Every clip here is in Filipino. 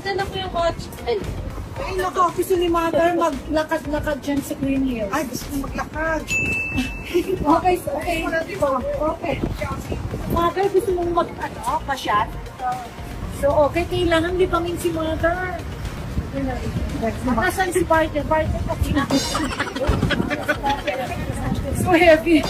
Dala ko yung watch. Ay, naku, gusto ni Mother maglakad-lakad dyan sa Green Hills. Ay, gusto ko maglakad. Okay. Mother, gusto mong masyat? So, okay, kailangan libangin si Mother. Nasaan si partner? Partner pa so heavy.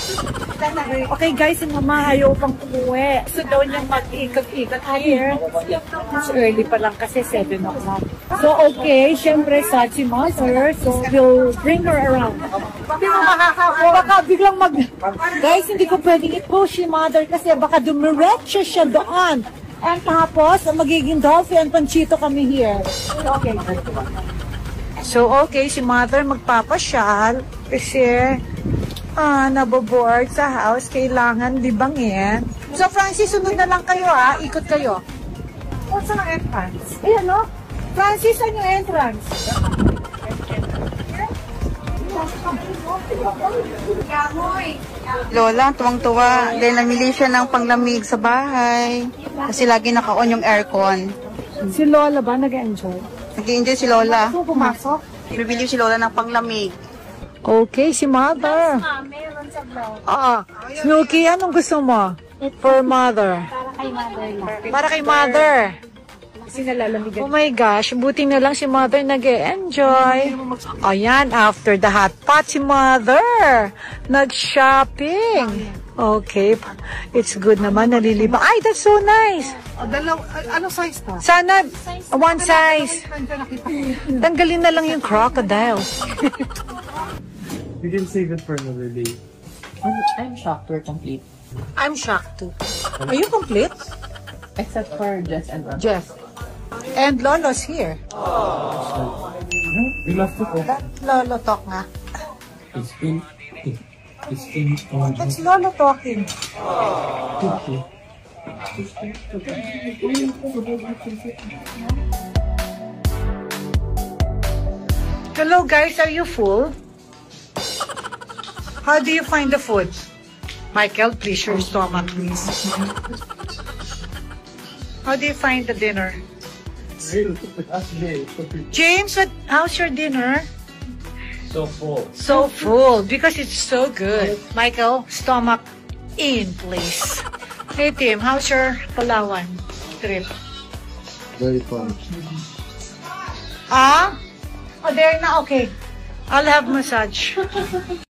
Okay guys, yung mama ayaw pang umuwi. So daw niyang mag-ikot-ikot here. It's early pa lang kasi 7 o'clock. So okay, syempre sad si Mother. So we'll bring her around. Hindi mo makakakuha. Baka biglang Guys, hindi ko pwedeng i-push si Mother kasi baka dumiretso siya doon. And tapos, magiging Dolphy and Panchito kami here. Okay. So, okay, si Mother magpapasyal kasi naboboard sa house. Kailangan libangin. So, Francis, sunod na lang kayo Ikot kayo. What's ang entrance? Eh, ano? Francis, ano yung entrance? Lola, tuwang-tuwa. Dahil namili siya ng panglamig sa bahay. Kasi lagi naka-on yung aircon. Si Lola ba nag-enjoy? Nag-enjoy si Lola. Pumasok? Bibili si Lola ng panglamig. Okay, si Mother. Snooki, anong gusto mo? For Mother. Para kay Mother lang. Para kay Mother. Kasi nalalamigan. Oh my gosh, buti na lang si Mother nag-enjoy. Ayan, after the hot pot, si Mother nag-shopping. Okay, it's good naman, nalilibang. Ay, that's so nice. Ano size to? Sana, one size. Tanggalin na lang yung crocodile. We can save it for another day. I'm shocked we're complete. I'm shocked too. Are you complete? Except for Jess and Ron. Jeff. And Lolo's here. We left it off. Lolo talk nga. It's in. That's Lolo talking. Hello guys, are you full? How do you find the food? Michael, please your stomach, please. How do you find the dinner? James, how's your dinner? So full. So full because it's so good. Michael, stomach in, please. Hey Tim, how's your Palawan trip? Very fun. Oh, there na, okay. I'll have massage.